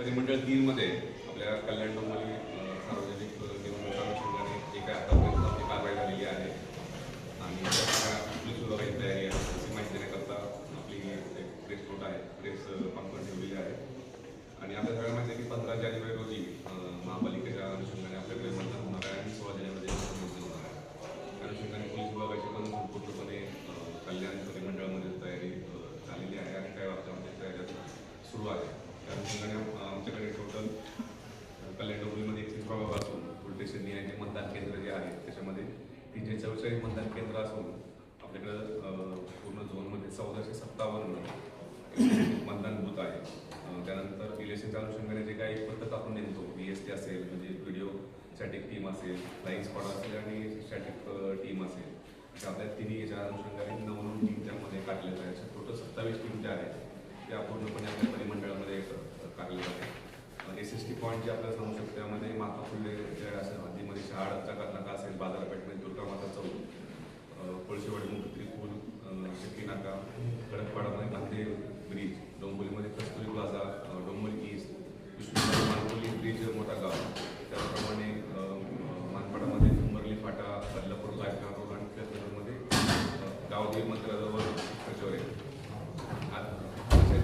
परिमंडळ 3 मध्ये आपल्या कल्याण डोंबिवली सार्वजनिक निवडणूक अनुषंगाने जे काय आतापर्यंत आपली कारवाई झालेली आहे आणि त्या सगळ्या पोलीस विभागाची तयारी आहे त्याची माहिती देण्याकरता आपली एक प्रेस नोट आहे, प्रेस कॉन्फरन्स ठेवलेली आहे. आणि आपल्या सगळ्यांना माहिती आहे की 15 जानेवारी रोजी महापालिकेच्या अनुषंगाने आपल्याकडे मतदान होणार आहे आणि 16 जानेवारी मतदान होणार आहे. त्या अनुषंगाने पोलीस विभागाची पण संपूर्णपणे कल्याण परिमंडळामध्ये तयारी झालेली आहे आणि काही वार्तामध्ये तयारी सुरू आहे. त्या अनुषंगाने आमच्याकडे टोटल कल्याण डोंबिवलीमध्ये 31 प्रभाग असून पोलीस स्टेशन मतदान केंद्र जे आहे त्याच्यामध्ये 344 मतदान केंद्र असून आपल्याकडं पूर्ण झोनमध्ये 1457 मतदान बूथ आहे. त्यानंतर इलेक्शनच्या अनुषंगाने जे काही पद्धत आपण नेमतो VST असेल म्हणजे व्हिडिओ स्टॅटिक टीम असेल, फ्लाईंग स्क्वॉड असेल आणि स्टॅटिक टीम असेल, अशा आपल्या तिन्ही याच्या अनुषंगाने 9 टीम त्यामध्ये काढलेल्या आहेत. टोटल 27 टीम ज्या आहेत त्या पूर्णपणे आपल्या परिमंडळामध्ये काढलेल्या आहेत. SST पॉईंट जे आपल्याला सांगू शकतो त्यामध्ये महात्मा फुले असेल, हद्दीमध्ये शहाडचा नाका असेल, बाजारपेठमध्ये दुर्गा माता चौक, कोळशेवाडी मुक्ती पूल, शेट्टी नाका, खडकपाडामध्ये गांधी ब्रिज, डोंबिवलीमध्ये Kasturi plaza, Dombivli east, Vishnu Mankoli bridge मोठा गाव, त्याप्रमाणे मानपाडामध्ये उंबरली फाटा, बदलापूर गायकवाड रोड आणि त्याचबरोबरमध्ये गावदेवी मंदिराजवळ कचोरे. अशा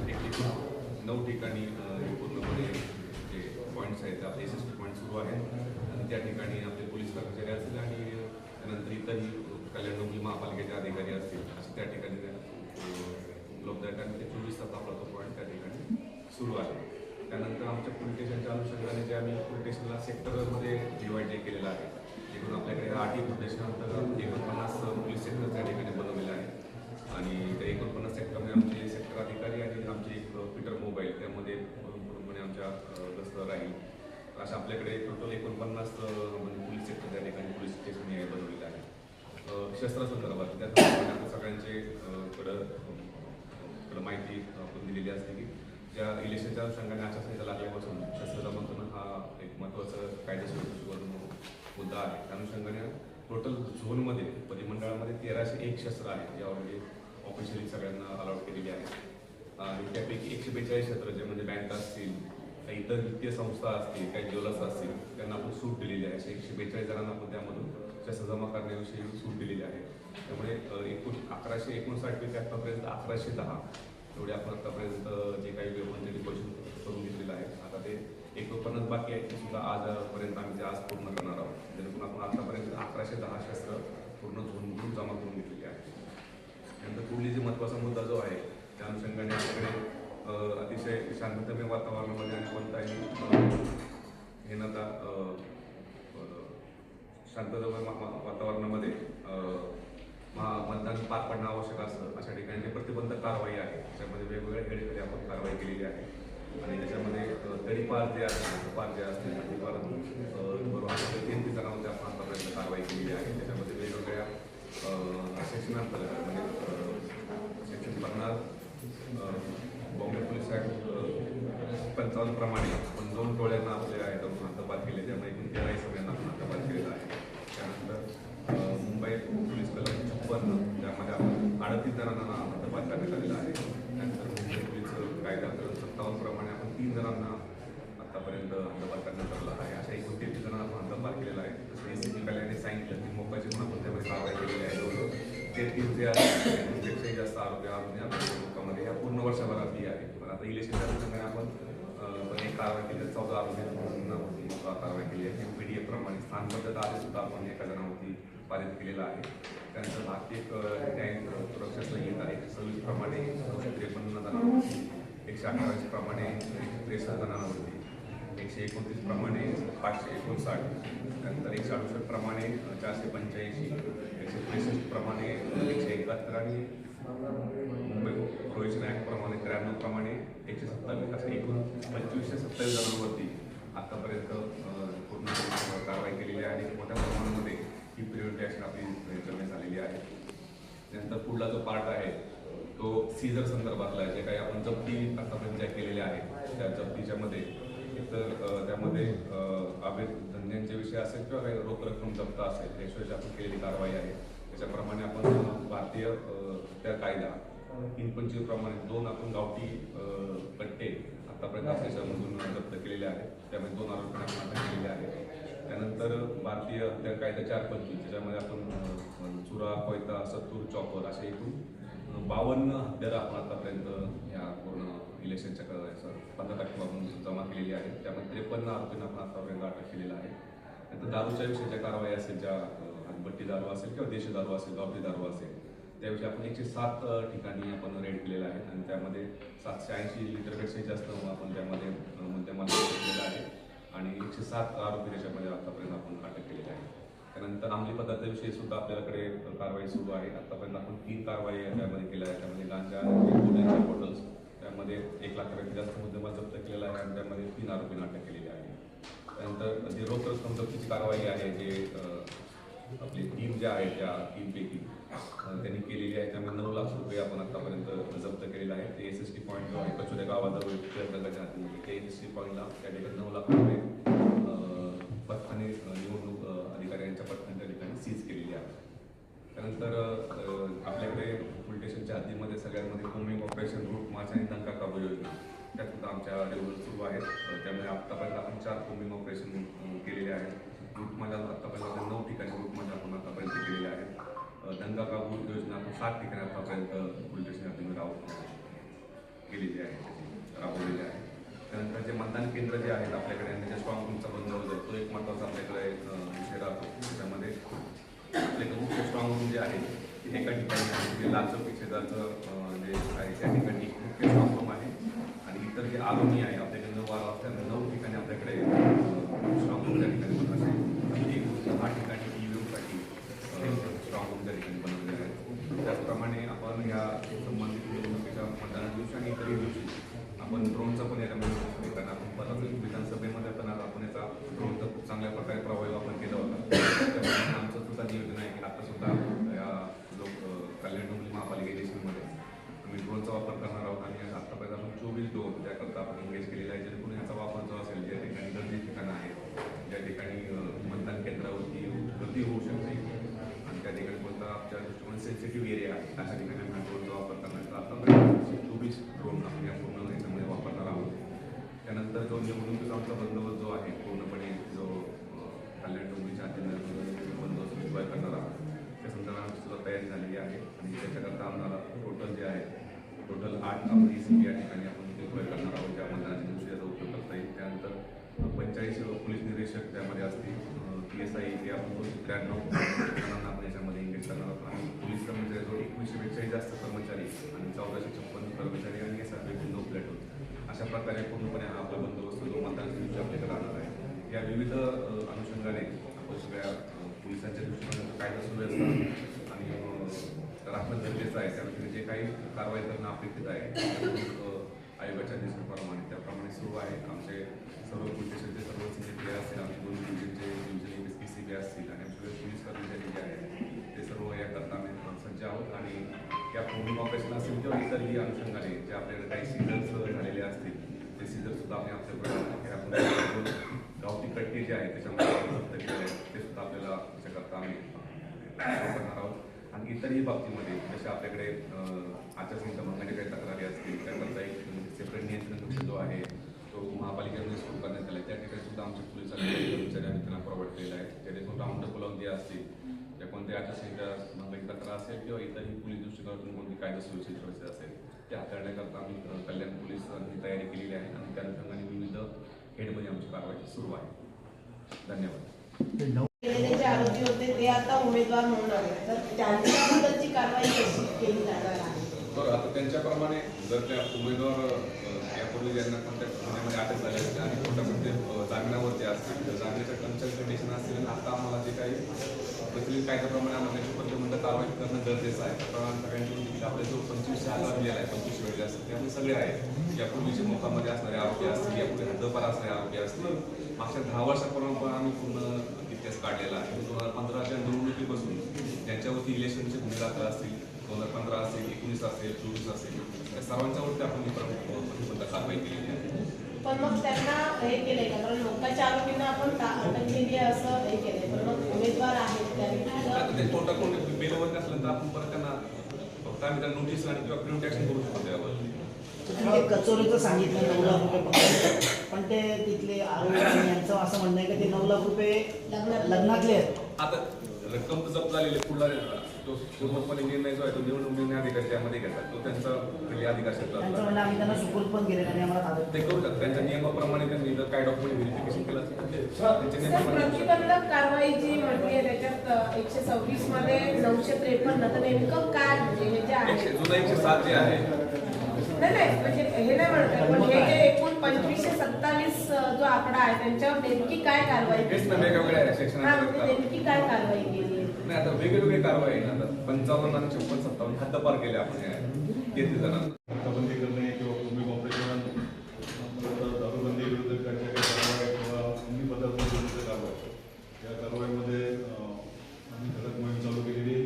9 ठिकाणी पूर्णपणे जे पॉईंट्स आहेत आपले SST पॉईंट सुरू आहेत आणि त्या ठिकाणी आपले पोलीस कर्मचारी असतील आणि त्यानंतर इतरही कल्याण डोंबिवली महापालिकेचे अधिकारी असतील असे त्या ठिकाणी उपलब्ध आहेत आणि ते 24 तास आपला तो पॉईंट त्या ठिकाणी सुरू आहे. त्यानंतर आमच्या पोलीस स्टेशनच्या अनुषंगाने जे आम्ही पोलीस स्टेशनला सेक्टरमध्ये डिवाईड जे केलेलं आहे, एकूण आपल्याकडे 8 पोलीस स्टेशन अंतर्गत 49 पोलीस सेक्टर त्या ठिकाणी बनवलेले आहे आणि त्या 49 सेक्टरमध्ये आमचे सेक्टर अधिकारी आणि आमचे एक पीटर मोबाईल त्यामध्ये पूर्णपणे आमच्या गस्त राहील. अशा आपल्याकडे टोटल 49 म्हणजे पोलीस सेक्टर त्या ठिकाणी पोलीस स्टेशन हे बनवलेलं आहे. शस्त्रासंदर्भात त्याचप्रमाणे आता सगळ्यांचे कडं माहिती आपण दिलेली असते की ज्या इलेक्शनच्या अनुषंगाने आचारसंहिता लागल्यापासून शस्त्र जमा करणं हा एक महत्त्वाचा कायदेशीर मुद्दा आहे. त्या अनुषंगाने टोटल झोनमध्ये परिमंडळामध्ये 1301 शस्त्र आहेत जे ऑलरेडी ऑफिशियली सगळ्यांना अलॉट केलेली आहे आणि त्यापैकी 142 क्षेत्र जे म्हणजे बँका असतील, काही इतर वित्तीय संस्था असतील, काही ज्वेलर्स असतील त्यांना आपण सूट दिलेली आहे. असे 142 जणांना आपण त्यामधून शस्त्र जमा करण्याविषयी सूट दिलेली आहे. त्यामुळे एकूण 1159 पैकी आतापर्यंत 1110 एवढे आपण आतापर्यंत जे काही म्हणजे डिपॉझिट करून घेतलेलं आहे. आता ते 49 बाकी आहेत ते सुद्धा आजपर्यंत आम्ही ते आज पूर्ण करणार आहोत. जेणेकरून आपण आतापर्यंत 1110 शस्त्र पूर्ण झोनमधून जमा करून घेतलेली आहे. त्यानंतर पुढली जे महत्त्वाचा मुद्दा जो आहे त्या अनुषंगाने आपल्याकडे अतिशय शांततामय वातावरणामध्ये आणि कोणताही हे नका शांततामय वातावरणामध्ये मतदान पार पडणं आवश्यक असतं अशा ठिकाणी प्रतिबंधक कारवाई आहे. त्याच्यामध्ये वेगवेगळ्या हेडमध्ये आपण कारवाई केलेली आहे आणि त्याच्यामध्ये तडीपार जे आहे पार जे असते तडीपार बरोबर 33 जणांमध्ये आपण आतापर्यंत कारवाई केलेली आहे. त्याच्यामध्ये वेगवेगळ्या सेक्शनांतर्गत म्हणजे सेक्शन 50 बॉम्बे पोलीस ॲक्ट 55 प्रमाणे आपण 2 टोळ्यांना आपल्या हद्दपार केले, त्यामुळे एकूण 13 सगळ्यांना आपण हद्दपार केलेला आहे. त्यानंतर मुंबई पोलीस कलम 56 त्यामध्ये आपण 38 जणांना हद्दपार करण्यात आलेला आहे. त्यानंतर मुंबई पोलीस कायदा 57 प्रमाणे आपण 3 जणांना आतापर्यंत हद्दपार करण्यात आलेला आहे. अशा एकूण 33 जणांना आपण हद्दपार केलेला आहे. जसं ACP कल्याणने सांगितलं की मोकाची पण आपण त्यामध्ये कारवाई केलेली आहे. जवळजवळ 33 जे आहे पेक्षाही जास्त आरोग्य आपल्या लोकांमध्ये या पूर्ण वर्षभरातली आहे. पण आता इलेक्शनच्या अनुषंगाने आपण एक कारवाई केली आहे. 14 आरोग्यावरती कारवाई केली आहे. PDF प्रमाणे स्थान पद्धत आधी सुद्धा आपण एका जणावरती पारित केलेला आहे. त्यानंतर भारतीय न्याय सुरक्षा संहिता 126 प्रमाणे 253 जणांवरती, 118 प्रमाणे 163 जणांवरती, 129 प्रमाणे 559, त्यानंतर 168 प्रमाणे 485, 163 प्रमाणे 171 आणि मुंबई प्रोहिबिशन ॲक्ट प्रमाणे 93 प्रमाणे 127 अशा एकूण 2527 जणांवरती आतापर्यंत पूर्ण कारवाई केलेली आहे आणि मोठ्या प्रमाणामध्ये ही प्रिव्हेंटिव्ह ॲक्शन आपली करण्यात आलेली आहे. त्यानंतर पुढला जो पार्ट आहे तो सीझर संदर्भातला आहे. जे काही आपण जप्ती आतापर्यंत ज्या केलेल्या आहेत त्या जप्तीच्यामध्ये तर त्यामध्ये अवैध धंद्यांचे विषय असेल किंवा काही रोख रक्कम जप्त असेल याशिवाय आपण केलेली कारवाई आहे. त्याच्याप्रमाणे आपण भारतीय त्या कायदा 325 प्रमाणे 2 आपण गावठी पट्टे आतापर्यंत त्याच्यामधून जप्त केलेले आहेत. त्यामध्ये 2 आरोपींना आपण अटक केलेली आहे. त्यानंतर भारतीय हत्यार कायदा 425 त्याच्यामध्ये आपण चुरा, कोयता, सत्तूर, चॉपर असे एकूण 52 हत्यारं आपण आतापर्यंत या पूर्ण इलेक्शनच्या 15% आपण जमा केलेली आहे. त्यामध्ये 53 आरोपींना आपण आतापर्यंत अटक केलेला आहे. नंतर दारूच्या विषयीच्या कारवाई असेल, ज्या हनबट्टी दारू असेल किंवा देशी दारू असेल, गावठी दारू असेल, त्याविषयी आपण 107 ठिकाणी आपण रेड केलेला आहे आणि त्यामध्ये 780 लिटरपेक्षाही जास्त आपण त्यामध्ये मुद्देमाल केलेला आहे आणि 107 आरोपी त्याच्यामध्ये आतापर्यंत आपण अटक केलेली आहे. त्यानंतर अंमली पदार्थाविषयी सुद्धा आपल्याकडे कारवाई सुरू आहे. आतापर्यंत आपण 3 कारवाई त्यामध्ये केल्या आहेत. त्यामध्ये गांजा बॉटल्स त्यामध्ये 1 लाखापेक्षा जास्त मुद्देमाल जप्त केलेला आहे आणि त्यामध्ये 3 आरोपींना अटक केलेली आहे. त्यानंतर जी रोख रक्कम जप्तीची कारवाई आहे, जे आपली टीम ज्या आहे त्या टीमपैकी त्यांनी केलेली आहे, त्यामुळे 9 लाख रुपये आपण आतापर्यंत जप्त केलेला आहे. ते SST पॉईंट जो आहे कचोऱ्या गावाजवळ गंगाच्या हातीमध्ये ते SST पॉईंटला त्या ठिकाणी 9 लाख रुपये पथकाने निवडणूक अधिकाऱ्यांच्या पथकाने त्या ठिकाणी सीज केलेली आहे. त्यानंतर आपल्याकडे पोलीस स्टेशनच्या हद्दीमध्ये सगळ्यांमध्ये कोमिंग ऑपरेशन, रूट मार्च आणि दंगा काबू योजना त्या सुद्धा आमच्या लेवलवर सुरू आहेत. त्यामुळे आत्तापर्यंत आपण 4 कोमिंग ऑपरेशन केलेले आहेत. रूट मार्च आत्तापर्यंत 9 ठिकाणी रूट मार्च आपण आतापर्यंत केलेले आहेत. दंगा काबू योजना आपण 7 ठिकाणी आतापर्यंत पोलीस स्टेशन हद्दीमध्ये केलेली आहे, राबवलेली आहे. त्यानंतर जे मतदान केंद्र जे आहेत आपल्याकडे आणि त्याच्या स्ट्रॉंग रूमचा बंदोबस्त तो एक महत्त्वाचा आपल्याकडे विषय राहतो. त्याच्यामध्ये आपल्याकडे मुख्य स्ट्रॉंग रूम जे आहे ते एका ठिकाणी आहे, जे लाल चौकी शेजारचं जे आहे त्या ठिकाणी एक मुख्य स्ट्रॉंग रूम आहे आणि इतर जे आरोनी आहे आपल्याकडे 9 वाजता 9 ठिकाणी आपल्याकडे स्ट्रॉंग रूम त्या ठिकाणी बनवत आहे. 10 ठिकाणी EVMसाठी स्ट्रॉंग रूम त्या ठिकाणी बनवलेले आहेत. त्याचप्रमाणे आपण या संबंधित निवडणुकीच्या मतदाना दिवशी आणि इतरही दिवशी आपण ड्रोनचा पण याच्यामध्ये कारण आपण परत विधानसभेमध्ये पण आपण याचा ड्रोनचा खूप चांगल्या प्रकारे प्रभावी वापर केला होता. त्यामुळे आमचं सुद्धा नियोजन आहे की आता सुद्धा या कल्याण डोंबिवली महापालिका इलेक्शनमध्ये आम्ही ड्रोनचा वापर करणार आहोत आणि आतापर्यंत आपण 24 ड्रोन त्याकरता आपण एंगेज केलेला आहे. जेणेकरून याचा वापर जो असेल ज्या ठिकाणी गर्दी ठिकाणं आहेत, ज्या ठिकाणी मतदान केंद्रावरती गर्दी होऊ शकते आणि त्या ठिकाणी कोणता आमच्या दृष्टीकोन सेन्सिटिव्ह एरिया आहे अशा ठिकाणी आम्ही ड्रोनचा वापर करण्याचा आतापर्यंत 24 ड्रोन आपण या पूर्ण याच्यामध्ये वापरणार आहोत. त्यानंतर जो निवडणुकीचा आमचा बंदोबस्त जो आहे पूर्णपणे जो कल्याण डोंबिवलीच्या हद्दीमध्ये बंदोबस्त डिप्लॉय करणार आहोत त्या संदर्भात सुद्धा तयारी झालेली आहे आणि त्याच्याकरता आम्हाला टोटल जे आहे 8 आपण ECP या ठिकाणी आपण डिप्लॉय करणार आहोत ज्या मतदानाच्या दिवशी याचा उपयोग करता येईल. त्यानंतर 45 पोलीस निरीक्षक त्यामध्ये असतील, PSI ते आपण 293 जणांना आपण याच्यामध्ये एंगेज करणार आहोत आणि पोलीस कर्मचारी जो 2100 पेक्षाही जास्त कर्मचारी आणि 1456 कर्मचारी आणि या सर्व 9 प्लॅटून अशा प्रकारे पूर्णपणे हा आपला बंदोबस्त जो मतदानाच्या दिवशी आपल्याकडे राहणार आहे. या विविध अनुषंगाने आपण सगळ्या पोलिसांच्या दृष्टीने कायदा सुव्यवस्था आणि राखणं गरजेचं आहे. त्यामध्ये जे काही कारवाई करणं अपेक्षित आहे आयोगाच्या निर्देशाप्रमाणे त्याप्रमाणे सुरू आहे. आमचे सर्व पोलीस स्टेशनचे सर्व CCP असतील, आमचे 2 डिव्हिजनचे डिव्हिजन PCP असतील आणि आमचे पोलीस कर्मचारी जे आहेत ते सर्व याकरता आम्ही सज्ज आहोत आणि या कोमिंग ऑपरेशन असेल किंवा इतरही अनुषंगाने जे आपल्याकडे काही सीझर्स झालेले असतील ते सीझरसुद्धा आपण आपल्याकडे गावठी कट्टे जे आहेत त्याच्यामध्ये ते सुद्धा आपल्याला त्याच्याकरता आम्ही करणार आहोत. आणि इतरही बाबतीमध्ये जसे आपल्याकडे आचारसंहिता भंगाच्या काही तक्रारी असतील त्याकरता एक सेपरेट नियंत्रण कक्ष जो आहे तो महापालिकेमध्ये सुरू करण्यात आला आहे. त्या ठिकाणी सुद्धा आमच्या पोलीस कर्मचाऱ्यांनी त्यांना प्रोव्हाइड केलेला आहे. त्याच्यातून राऊंड द क्लॉक जे असतील त्या कोणत्या आचारसंहिता भंगाची तक्रार असेल किंवा इतरही पोलीस दृष्टिकोनातून कोणती कायदा सुव्यवस्थेची समस्या असेल ते हाताळण्याकरता आम्ही कल्याण पोलिसांनी तयारी केलेली आहे आणि त्या अनुषंगाने विविध हेडमध्ये आमची कारवाई सुरू आहे. धन्यवाद. जे आरोपी होते ते आता उमेदवार म्हणून आले तर त्यांच्याबद्दलची कारवाई कशी केली जाणार आहे? बरं, आता त्यांच्याप्रमाणे जर त्या उमेदवार यापूर्वी ज्यांना कोणत्या गुन्ह्यामध्ये अटक झाली असते आणि कोर्टामध्ये जामिनावरती असतील तर जामिनाच्या कन्सल्ट कंडिशन असतील आणि आता आम्हाला जे काही प्रचलित कायद्याप्रमाणे आम्हाला त्याची प्रतिबंध कारवाई करणं गरजेचं आहे. त्याप्रमाणे सगळ्यांनी आपल्या जो 2500 आधार दिलेला आहे 25 वेळेला असतील त्यामुळे सगळे आहेत यापूर्वीचे मोकामध्ये असणारे आरोपी असतील, यापूर्वी हद्दपार असणारे आरोपी असतील. मागच्या 10 वर्षापर्यंत पण आम्ही पूर्ण इतिहास काढलेला आहे. 2015च्या निवडणुकीपासून ज्यांच्यावरती इलेक्शनचे गुन्हे दाखल असतील 2015 असेल, 19 असेल, 24 असेल त्या सर्वांच्यावरती आपण ही प्रतिबंध कारवाई केलेली आहे. पण मग त्यांना हे केलंय का? कारण लोकांच्या आरोपींना आपण अटक केली आहे असं हे केलंय पण मग उमेदवार आहेत ते कोर्टात कोण बेलवर नसलं तर आपण परत त्यांना फक्त आम्ही त्यांना नोटीस आणि किंवा प्रिव्हेंट ॲक्शन करू शकतो त्यावर. ते कचोरीचं सांगितलं 9 लाख रुपये पकडले, पण ते तिथले आरोग्य यांचं असं म्हणणं आहे की ते 9 लाख रुपये लग्नातले आहेत. आता रक्कम तर जप्त झालेली आहे, पुढला तो पूर्णपणे निर्णय जो आहे तो निवडणूक निर्णय अधिकारी त्यामध्ये घेतात, तो त्यांचा पहिले अधिकार त्यांचं क्षेत्रात म्हणणं आम्ही त्यांना सुपूर्द पण केले आणि आम्हाला ताब्यात ते करू शकतात. त्यांच्या नियमाप्रमाणे त्यांनी जर काय डॉक्युमेंट व्हेरिफिकेशन केलं असेल तर ते त्यांच्या सर, नियमाप्रमाणे प्रतिबंधक कारवाई जी म्हटली आहे त्याच्यात 126 मध्ये 953 तर नेमकं काय म्हणजे हे जे आहे जुना 107 जे आहे नाही म्हणजे हे नाही म्हणतात, पण हे जे एकूण 2527 जो आकडा आहे त्यांच्यावर नेमकी काय कारवाई हेच केली? ना वेगवेगळ्या सेक्शन हा, म्हणजे नेमकी काय कारवाई केली आहे? नाही आता वेगवेगळी कारवाई आहे ना. आता 55 आणि 56 57 हद्दपार केले आपण या 33 जणांना. नाकाबंदी करणे किंवा कोमिक ऑपरेशन, दारूबंदी विरुद्ध काही कारवाई किंवा अंमली पदार्थांविरुद्ध कारवाई, या कारवाईमध्ये आम्ही धडक मोहीम चालू केलेली.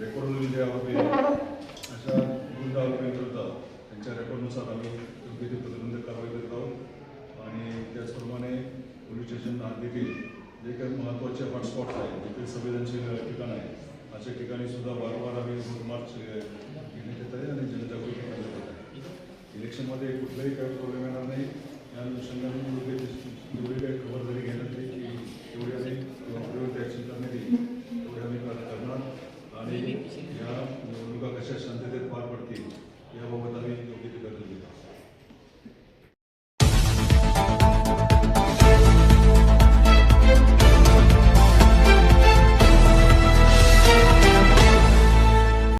रेकॉर्डवरील जे आरोपी आहेत, अशा विरुद्ध आरोपींविरुद्ध त्यांच्या रेकॉर्डनुसार आम्ही योग्य ती प्रतिबंधक कारवाई करीत आहोत. आणि त्याचप्रमाणे पोलीस स्टेशन देखील जे काही महत्त्वाचे हॉटस्पॉट्स आहेत, जिथे संवेदनशील ठिकाण आहे, अशा ठिकाणी सुद्धा वारंवार आम्ही रोड मार्च घेण्यात येत आहे आणि जनजागृती करण्यात येत आहे. इलेक्शनमध्ये कुठलाही काही प्रॉब्लेम येणार नाही या अनुषंगाने जेवढी काही खबरदारी